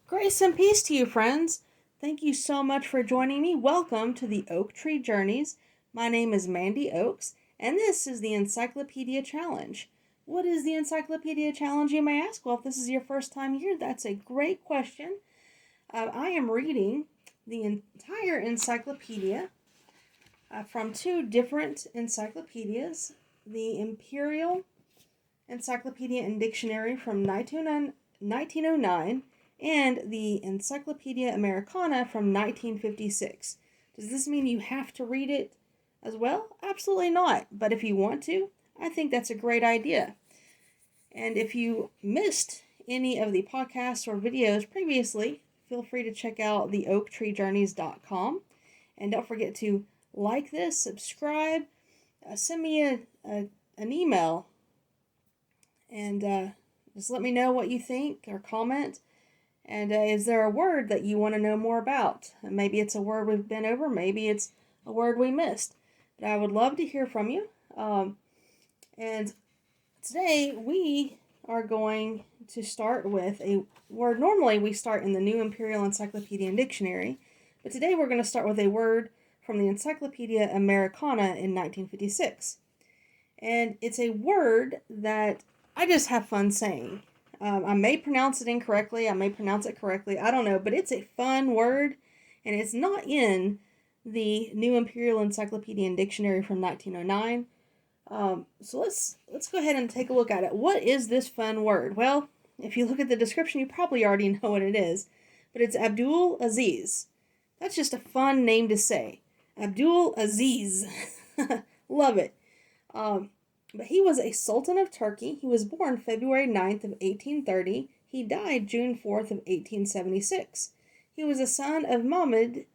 Grace and peace to you, friends. Thank you so much for joining me. Welcome to the Oak Tree Journeys. My name is Mandy Oaks, and this is the Encyclopedia Challenge. What is the Encyclopedia Challenge, you may ask? Well, if this is your first time here, that's a great question. I am reading the entire encyclopedia from two different encyclopedias. The Imperial Encyclopedia and Dictionary from 1909 and the Encyclopedia Americana from 1956. Does this mean you have to read it as well? Absolutely not. But if you want to, I think that's a great idea. And if you missed any of the podcasts or videos previously, feel free to check out the oaktreejourneys.com. And don't forget to like this, subscribe, send me an email, and just let me know what you think or comment. And is there a word that you want to know more about? Maybe it's a word we've been over. Maybe it's a word we missed. But I would love to hear from you. And today we are going to start with a word. Normally we start in the New Imperial Encyclopedia and Dictionary. But today we're going to start with a word from the Encyclopedia Americana in 1956. And it's a word that I just have fun saying. I may pronounce it incorrectly, I may pronounce it correctly, I don't know, but it's a fun word, and it's not in the New Imperial Encyclopedia and Dictionary from 1909. So let's go ahead and take a look at it. What is this fun word? Well, if you look at the description, you probably already know what it is, but it's ABDUL-AZIZ. That's just a fun name to say. ABDUL-AZIZ. Love it. But he was a Sultan of Turkey. He was born February 9th of 1830. He died June 4th of 1876. He was a son of Mahmud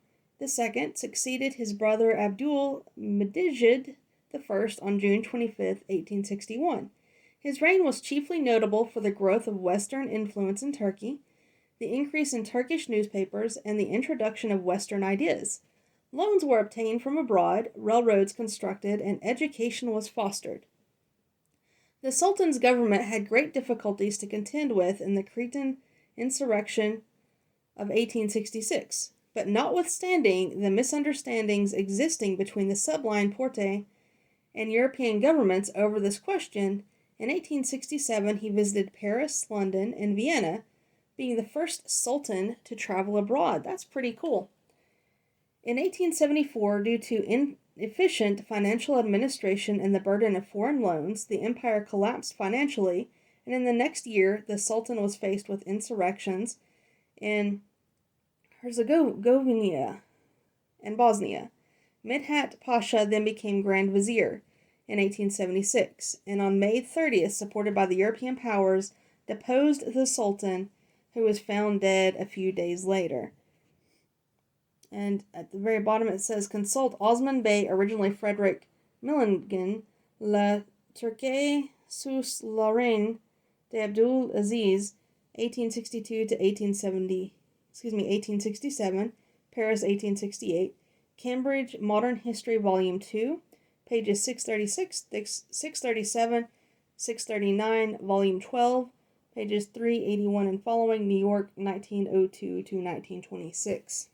II, succeeded his brother Abdul-Majid I on June 25th, 1861. His reign was chiefly notable for the growth of Western influence in Turkey, the increase in Turkish newspapers, and the introduction of Western ideas. Loans were obtained from abroad, railroads constructed, and education was fostered. The Sultan's government had great difficulties to contend with in the Cretan insurrection of 1866, but notwithstanding the misunderstandings existing between the Sublime Porte and European governments over this question, in 1867 he visited Paris, London, and Vienna, being the first Sultan to travel abroad. That's pretty cool. In 1874, due to inefficient financial administration and the burden of foreign loans, the empire collapsed financially, and in the next year, the Sultan was faced with insurrections in Herzegovina and Bosnia. Midhat Pasha then became Grand Vizier in 1876, and on May 30th, supported by the European powers, deposed the Sultan, who was found dead a few days later. And at the very bottom it says, consult Osman Bey, originally Frederick Millingen, La Turquie sous la reine d'Abdul-Aziz, 1862 to 1867, Paris, 1868, Cambridge Modern History, Volume 2, pages 636, 637, 639, Volume 12, pages 381 and following, New York, 1902 to 1926.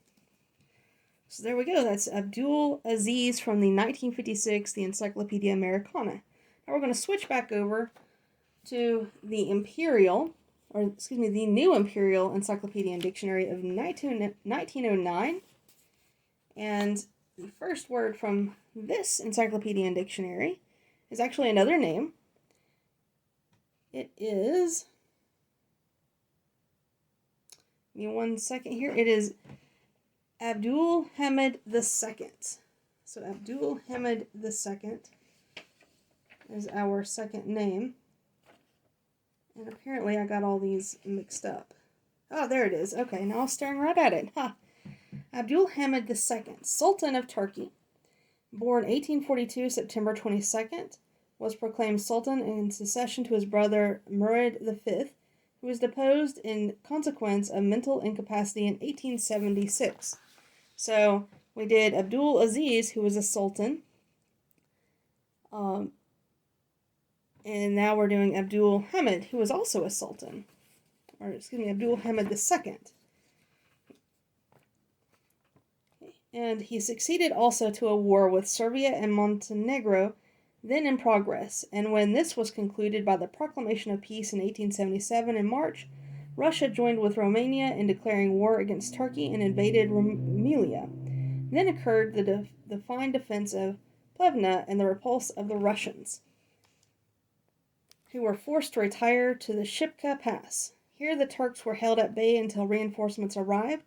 So there we go. That's ABDUL-AZIZ from the 1956, the Encyclopedia Americana. Now we're going to switch back over to the New Imperial Encyclopedia and Dictionary of 1909. And the first word from this Encyclopedia and Dictionary is actually another name. It is, give me one second here, it is Abdul-Hamid II. So Abdul-Hamid II is our second name. And apparently I got all these mixed up. Oh, there it is. Okay, now I'm staring right at it. Abdul-Hamid II, Sultan of Turkey. Born 1842, September 22nd. Was proclaimed Sultan in succession to his brother Murad V, who was deposed in consequence of mental incapacity in 1876. So we did ABDUL-AZIZ, who was a sultan, and now we're doing Abdul-Hamid, who was also a sultan, Abdul-Hamid II. and he succeeded also to a war with Serbia and Montenegro, then in progress, and when this was concluded by the proclamation of peace in 1877 in March, Russia joined with Romania in declaring war against Turkey and invaded Rumelia. Then occurred the fine defense of Plevna and the repulse of the Russians, who were forced to retire to the Shipka Pass. Here the Turks were held at bay until reinforcements arrived,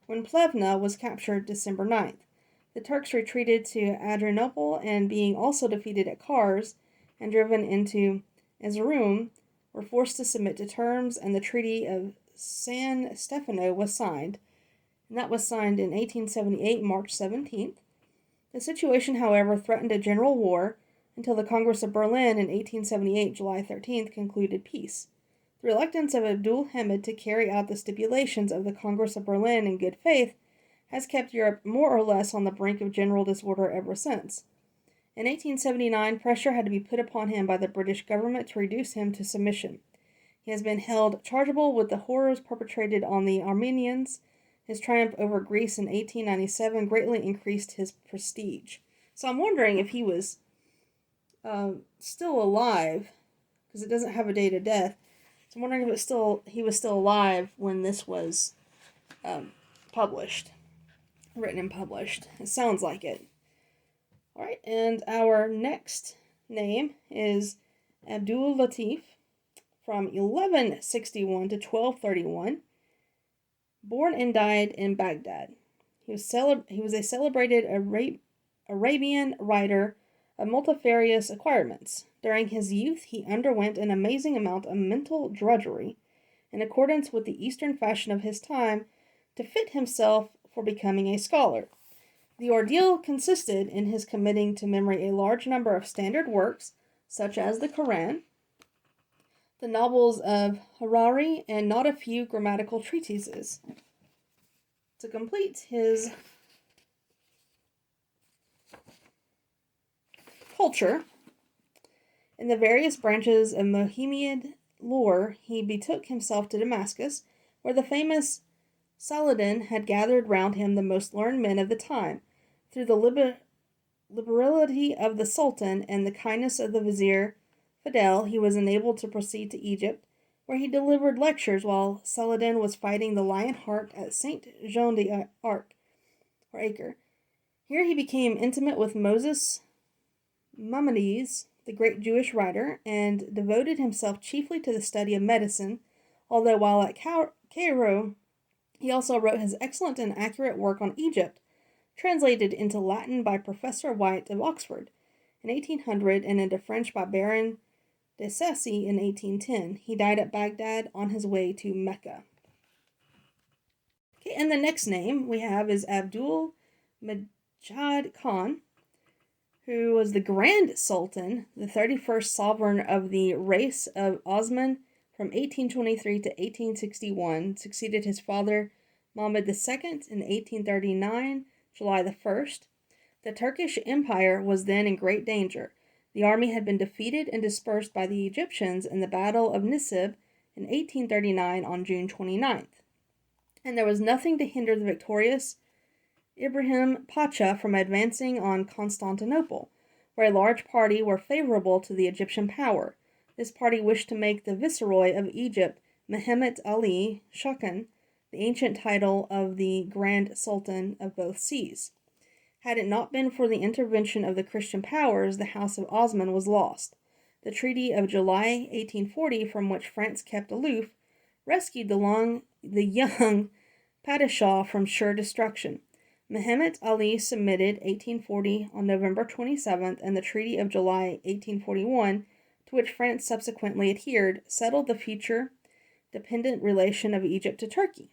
when Plevna was captured December 9th. The Turks retreated to Adrianople, and being also defeated at Kars and driven into Erzurum, were forced to submit to terms, and the Treaty of San Stefano was signed, and that was signed in 1878, March 17th. The situation, however, threatened a general war until the Congress of Berlin in 1878, July 13th, concluded peace. The reluctance of Abdul-Hamid to carry out the stipulations of the Congress of Berlin in good faith has kept Europe more or less on the brink of general disorder ever since. In 1879, pressure had to be put upon him by the British government to reduce him to submission. He has been held chargeable with the horrors perpetrated on the Armenians. His triumph over Greece in 1897 greatly increased his prestige. So I'm wondering if he was still alive, because it doesn't have a date of death. So I'm wondering if he was still alive when this was written and published. It sounds like it. All right, and our next name is Abdul-Latif, from 1161 to 1231, born and died in Baghdad. He was a celebrated Arabian writer of multifarious acquirements. During his youth, he underwent an amazing amount of mental drudgery, in accordance with the Eastern fashion of his time, to fit himself for becoming a scholar. The ordeal consisted in his committing to memory a large number of standard works, such as the Quran, the novels of Harari, and not a few grammatical treatises. To complete his culture in the various branches of Mohammedan lore, he betook himself to Damascus, where the famous Saladin had gathered round him the most learned men of the time. Through the liberality of the Sultan and the kindness of the Vizier Fidel, he was enabled to proceed to Egypt, where he delivered lectures while Saladin was fighting the lion heart at Saint Jean d'Arc, or Acre. Here he became intimate with Moses Maimonides, the great Jewish writer, and devoted himself chiefly to the study of medicine, although while at Cairo he also wrote his excellent and accurate work on Egypt, translated into Latin by Professor White of Oxford in 1800 and into French by Baron de Sacy in 1810. He died at Baghdad on his way to Mecca. Okay, and the next name we have is Abdul-Majid Khan, who was the Grand Sultan, the 31st sovereign of the race of Osman from 1823 to 1861, succeeded his father Muhammad II in 1839, July the 1st. The Turkish Empire was then in great danger. The army had been defeated and dispersed by the Egyptians in the Battle of Nisib in 1839 on June 29th, and there was nothing to hinder the victorious Ibrahim Pacha from advancing on Constantinople, where a large party were favorable to the Egyptian power. This party wished to make the viceroy of Egypt, Mehemet Ali Shakan, the ancient title of the Grand Sultan of both seas. Had it not been for the intervention of the Christian powers, the House of Osman was lost. The Treaty of July 1840, from which France kept aloof, rescued the young Padishah from sure destruction. Mehemet Ali submitted 1840 on November 27th, and the Treaty of July 1841, to which France subsequently adhered, settled the future dependent relation of Egypt to Turkey.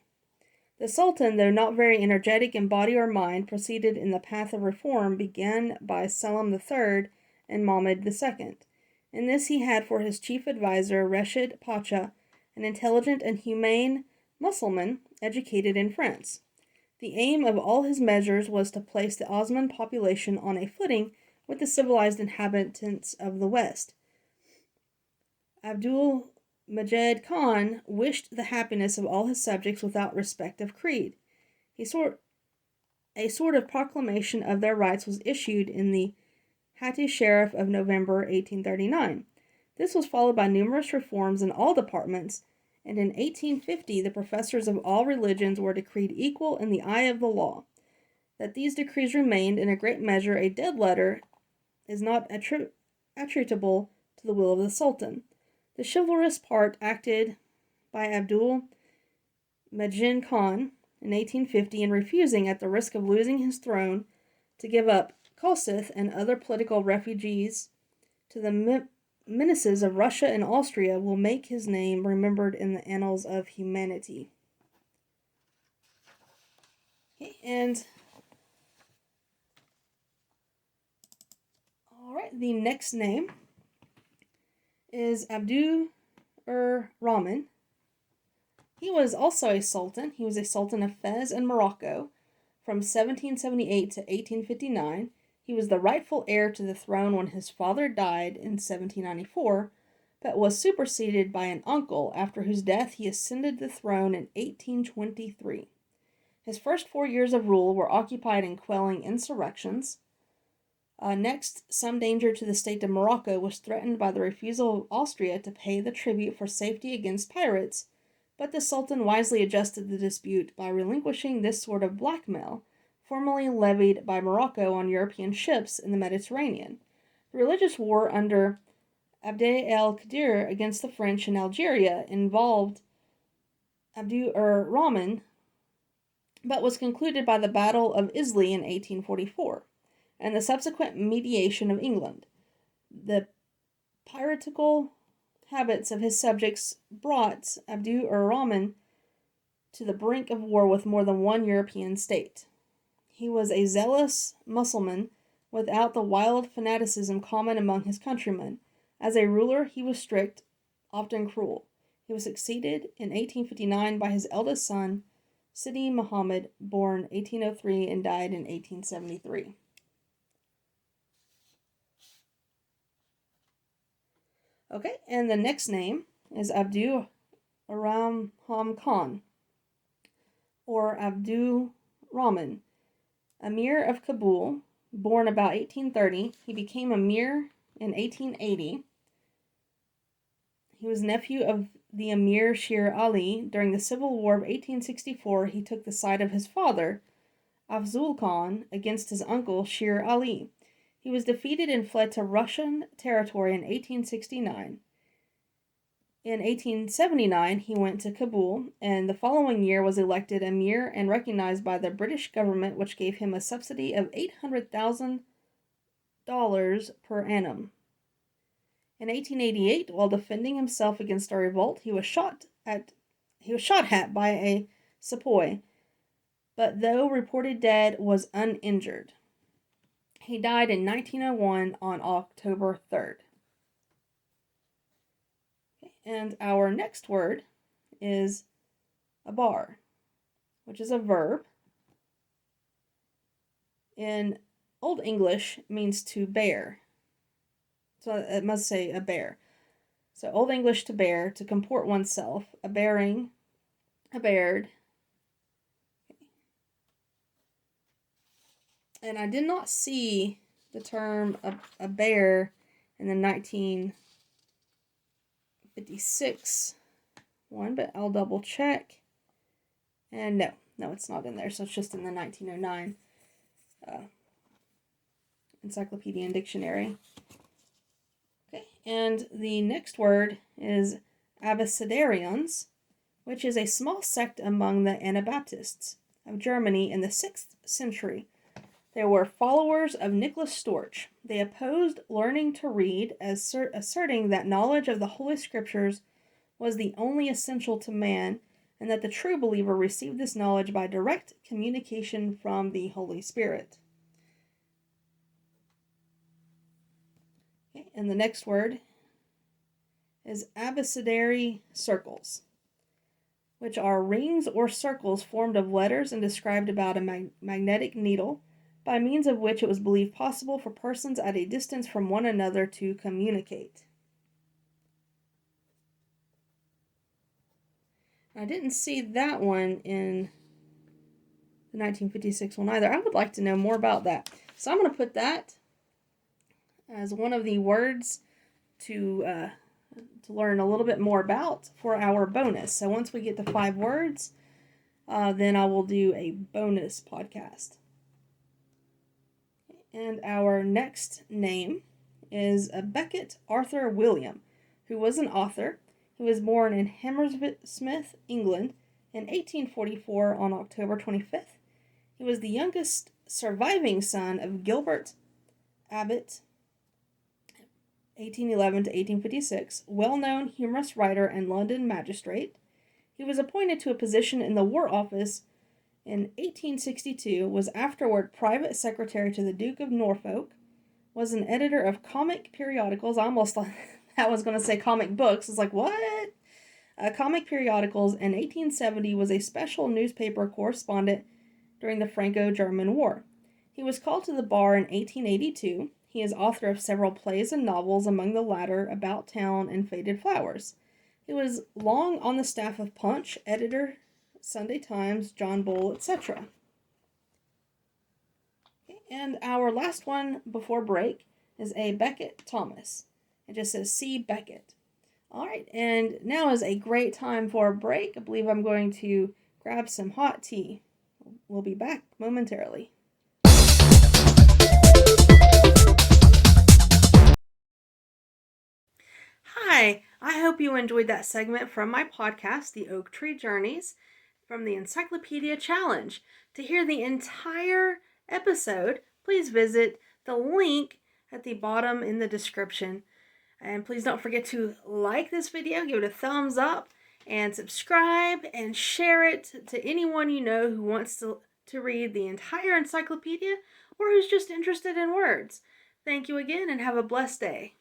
The Sultan, though not very energetic in body or mind, proceeded in the path of reform begun by Selim III and Mahmud II. In this he had for his chief adviser Reshid Pacha, an intelligent and humane Mussulman educated in France. The aim of all his measures was to place the Osman population on a footing with the civilized inhabitants of the West. Abdul-Majid Khan wished the happiness of all his subjects without respect of creed. He sought a sort of proclamation of their rights was issued in the Hatti Sheriff of November 1839. This was followed by numerous reforms in all departments, and in 1850 the professors of all religions were decreed equal in the eye of the law. That these decrees remained in a great measure a dead letter is not attributable to the will of the Sultan. The chivalrous part acted by ABDUL-AZIZ Khan in 1850 in refusing, at the risk of losing his throne, to give up Kossuth and other political refugees to the menaces of Russia and Austria will make his name remembered in the annals of humanity. Okay, and alright, the next name is Abdur-Rahman. He was also a sultan. He was a sultan of Fez in Morocco from 1778 to 1859. He was the rightful heir to the throne when his father died in 1794, but was superseded by an uncle, after whose death he ascended the throne in 1823. His first 4 years of rule were occupied in quelling insurrections. Next, some danger to the state of Morocco was threatened by the refusal of Austria to pay the tribute for safety against pirates, but the Sultan wisely adjusted the dispute by relinquishing this sort of blackmail, formerly levied by Morocco on European ships in the Mediterranean. The religious war under Abd el-Qadir against the French in Algeria involved Abdur-Rahman, but was concluded by the Battle of Islay in 1844, and the subsequent mediation of England. The piratical habits of his subjects brought Abdur-Rahman to the brink of war with more than one European state. He was a zealous Mussulman without the wild fanaticism common among his countrymen. As a ruler, he was strict, often cruel. He was succeeded in 1859 by his eldest son, Sidi Muhammad, born 1803 and died in 1873. Okay, and the next name is Abdur-Rahman Khan, or Abdur-Rahman, Emir of Kabul, born about 1830. He became Emir in 1880. He was nephew of the Emir Sher Ali. During the Civil War of 1864, he took the side of his father, Afzul Khan, against his uncle Sher Ali. He was defeated and fled to Russian territory in 1869. In 1879, he went to Kabul, and the following year was elected Emir and recognized by the British government, which gave him a subsidy of $800,000 per annum. In 1888, while defending himself against a revolt, he was shot at by a sepoy, but though reported dead, was uninjured. He died in 1901 on October 3rd. And our next word is abar, which is a verb. In Old English, means to bear. So it must say a bear. So Old English, to bear, to comport oneself, a bearing, a bared. And I did not see the term a bear in the 1956 one, but I'll double check. And no, it's not in there. So it's just in the 1909 Encyclopedia and Dictionary. Okay, and the next word is Abecedarians, which is a small sect among the Anabaptists of Germany in the 6th century. They were followers of Nicholas Storch. They opposed learning to read, asserting that knowledge of the Holy Scriptures was the only essential to man, and that the true believer received this knowledge by direct communication from the Holy Spirit. Okay, and the next word is abecedary circles, which are rings or circles formed of letters and described about a magnetic needle, by means of which it was believed possible for persons at a distance from one another to communicate. I didn't see that one in the 1956 one either. I would like to know more about that. So I'm going to put that as one of the words to learn a little bit more about for our bonus. So once we get to 5 words, then I will do a bonus podcast. And our next name is Beckett Arthur William, who was an author. He was born in Hammersmith, England, in 1844 on October 25th. He was the youngest surviving son of Gilbert Abbott, 1811 to 1856, well-known humorous writer and London magistrate. He was appointed to a position in the War Office in 1862, was afterward private secretary to the Duke of Norfolk, was an editor of comic periodicals. I almost thought I was going to say comic books. It's like, what? Comic periodicals. In 1870 was a special newspaper correspondent during the Franco-German War. He was called to the bar in 1882. He is author of several plays and novels, among the latter About Town and Faded Flowers. He was long on the staff of Punch, editor, Sunday Times, John Bull, etc. And our last one before break is a Beckett Thomas. It just says C. Beckett. All right, and now is a great time for a break. I believe I'm going to grab some hot tea. We'll be back momentarily. Hi, I hope you enjoyed that segment from my podcast, The Oak Tree Journeys, from the Encyclopedia Challenge. To hear the entire episode, please visit the link at the bottom in the description. And please don't forget to like this video, give it a thumbs up, and subscribe and share it to anyone you know who wants to read the entire encyclopedia or who's just interested in words. Thank you again and have a blessed day.